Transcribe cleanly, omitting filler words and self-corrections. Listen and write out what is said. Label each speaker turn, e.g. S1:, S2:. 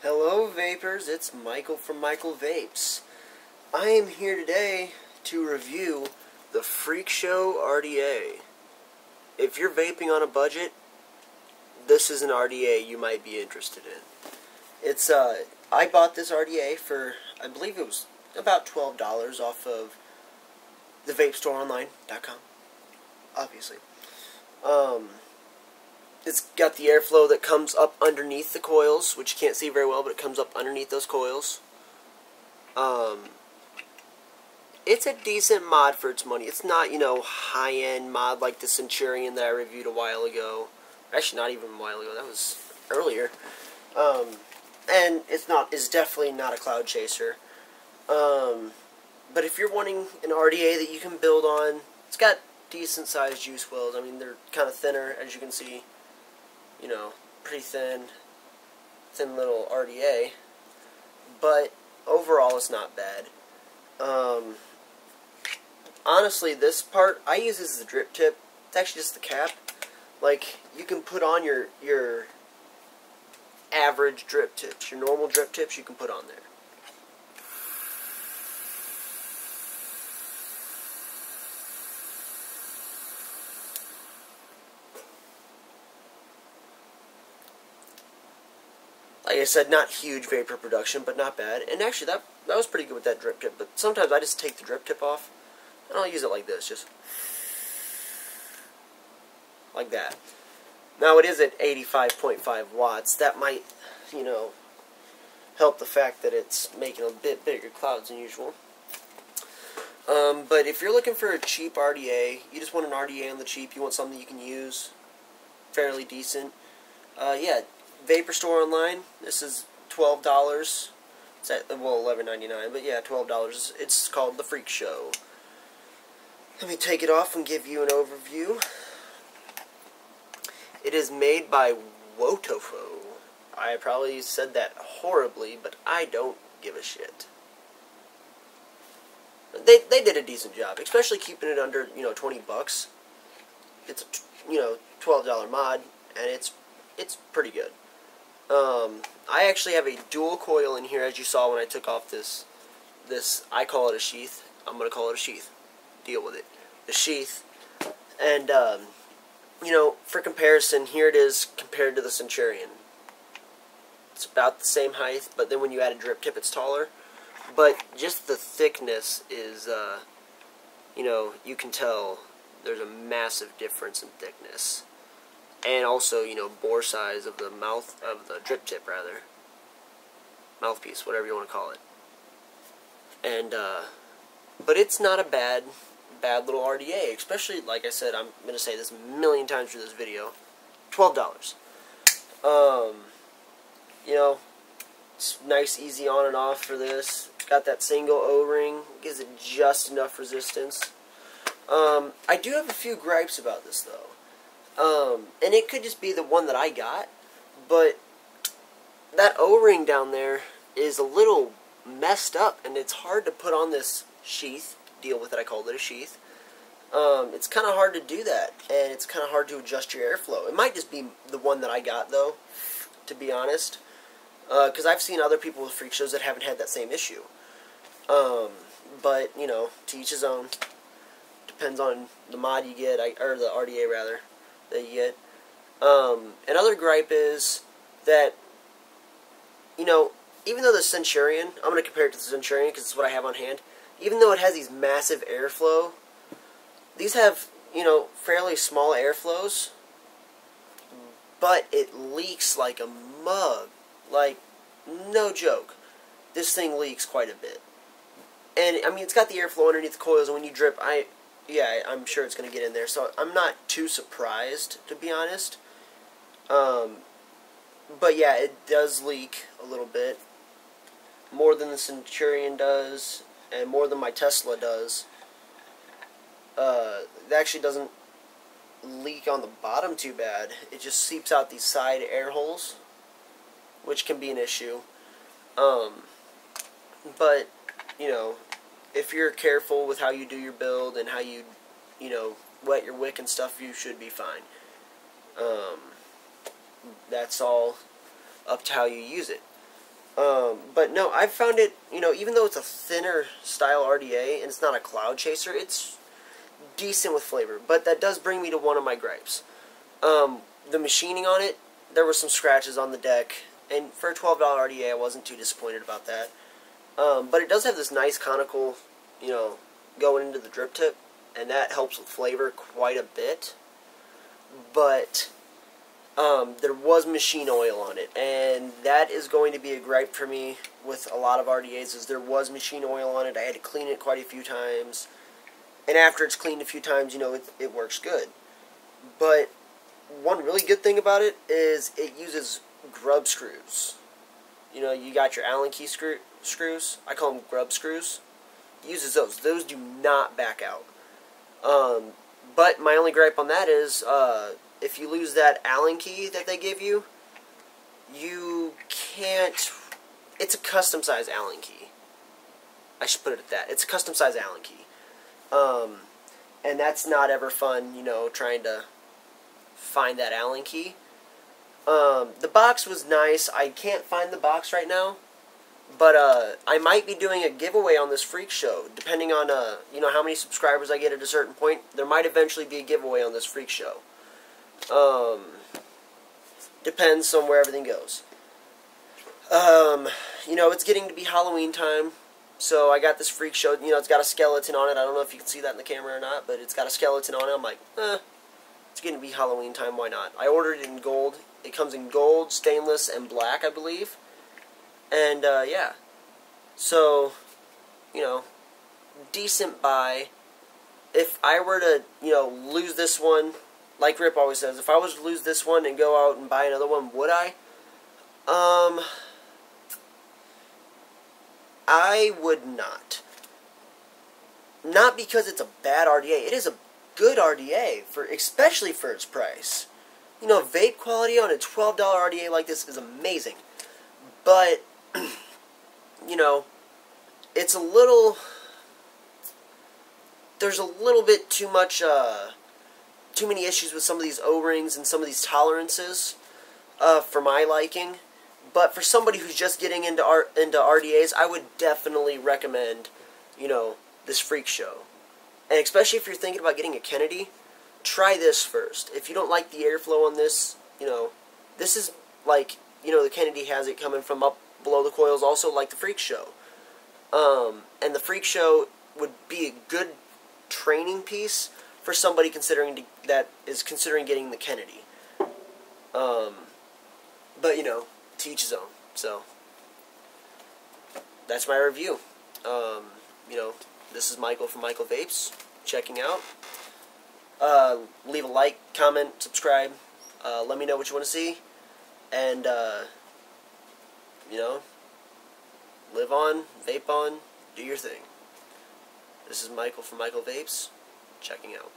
S1: Hello Vapers, it's Michael from Michael Vapes. I am here today to review the Freakshow RDA. If you're vaping on a budget, this is an RDA you might be interested in. It's I bought this RDA for, I believe it was about $12 off of the vapestore.online.com, obviously. It's got the airflow that comes up underneath the coils, which you can't see very well, but it comes up underneath those coils. It's a decent mod for its money. It's not, high-end mod like the Centurion that I reviewed a while ago. Actually, not even a while ago. That was earlier. And it's definitely not a cloud chaser. But if you're wanting an RDA that you can build on, it's got decent-sized juice wells. I mean, they're kind of thinner, as you can see. Pretty thin little RDA, but overall it's not bad. Honestly, this part, I use this as a drip tip. It's actually just the cap. Like, you can put on your average drip tips, your normal drip tips you can put on there. Like I said, not huge vapor production, but not bad. And actually, that was pretty good with that drip tip. But sometimes I just take the drip tip off, and I'll use it like this, just like that. Now, it is at 85.5 watts. That might, help the fact that it's making a bit bigger clouds than usual. But if you're looking for a cheap RDA, you just want an RDA on the cheap, you want something you can use, fairly decent, yeah. Vapor Store Online, this is $12. It's at, well, $11.99, but yeah, $12. It's called the Freakshow. Let me take it off and give you an overview. It is made by Wotofo. I probably said that horribly, but I don't give a shit. They did a decent job, especially keeping it under, 20 bucks. It's a, $12 mod, and it's pretty good. I actually have a dual coil in here, as you saw when I took off this, I call it a sheath. I'm going to call it a sheath. Deal with it. The sheath. And, for comparison, here it is compared to the Centurion. It's about the same height, but then when you add a drip tip, it's taller. But just the thickness is, you can tell there's a massive difference in thickness. And also, bore size of the drip tip, rather. Mouthpiece, whatever you want to call it. And, but it's not a bad little RDA, especially, like I said, I'm going to say this a million times through this video, $12. It's nice, easy on and off for this. It's got that single O-ring, gives it just enough resistance. I do have a few gripes about this, though. And it could just be the one that I got, but that O-ring down there is a little messed up, and it's hard to put on this sheath. Deal with it, I called it a sheath. It's kind of hard to do that, and it's kind of hard to adjust your airflow. It might just be the one that I got, though, to be honest, because I've seen other people with freak shows that haven't had that same issue. But, to each his own. Depends on the mod you get, or the RDA, rather, that you get. Another gripe is that, even though the Centurion, I'm going to compare it to the Centurion because it's what I have on hand, even though it has these massive airflow, these have, fairly small airflows, but it leaks like a mug. Like, no joke. This thing leaks quite a bit. And, I mean, it's got the airflow underneath the coils, and when you drip, I'm sure it's going to get in there, so I'm not too surprised, to be honest. But yeah, it does leak a little bit. More than the Centurion does, and more than my Tesla does. It actually doesn't leak on the bottom too bad. It just seeps out these side air holes, which can be an issue. But, if you're careful with how you do your build and how you, wet your wick and stuff, you should be fine. That's all up to how you use it. But no, I've found it, you know, even though it's a thinner style RDA and it's not a cloud chaser, it's decent with flavor. But that does bring me to one of my gripes. The machining on it, there were some scratches on the deck, and for a $12 RDA, I wasn't too disappointed about that. But it does have this nice conical, you know, going into the drip tip, and that helps with flavor quite a bit. But there was machine oil on it, and that is going to be a gripe for me with a lot of RDAs, is there was machine oil on it. I had to clean it quite a few times, and after it's cleaned a few times, you know, it works good. But one really good thing about it is it uses grub screws. You know, you got your Allen key screws. I call them grub screws. It uses those. Those do not back out. But my only gripe on that is, if you lose that Allen key that they give you, you can't... It's a custom size Allen key. I should put it at that. It's a custom size Allen key. And that's not ever fun, you know, trying to find that Allen key. The box was nice. I can't find the box right now, but I might be doing a giveaway on this Freak Show, depending on you know, how many subscribers I get at a certain point. There might eventually be a giveaway on this Freak Show. Depends on where everything goes. You know, it's getting to be Halloween time, so I got this Freak Show. You know, it's got a skeleton on it. I don't know if you can see that in the camera or not, but it's got a skeleton on it. I'm like, it's getting to be Halloween time, why not? I ordered it in gold. It comes in gold, stainless, and black, I believe. And, yeah. So, you know, decent buy. If I were to, you know, lose this one, like Rip always says, if I was to lose this one and go out and buy another one, would I? I would not. Not because it's a bad RDA. It is a good RDA, especially for its price. You know, vape quality on a $12 RDA like this is amazing. But, you know, it's a little... There's a little bit too much, too many issues with some of these O-rings and some of these tolerances, for my liking. But for somebody who's just getting into RDAs, I would definitely recommend, you know, this Freak Show. And especially if you're thinking about getting a Kennedy, try this first. If you don't like the airflow on this, you know, this is like, you know, the Kennedy has it coming from up below the coils, also like the Freak Show. And the Freak Show would be a good training piece for somebody that is considering getting the Kennedy. But, you know, to each his own. So, that's my review. You know, this is Michael from Michael Vapes, checking out. Leave a like, comment, subscribe. Let me know what you want to see. And, you know, live on, vape on, do your thing. This is Michael from Michael Vapes, checking out.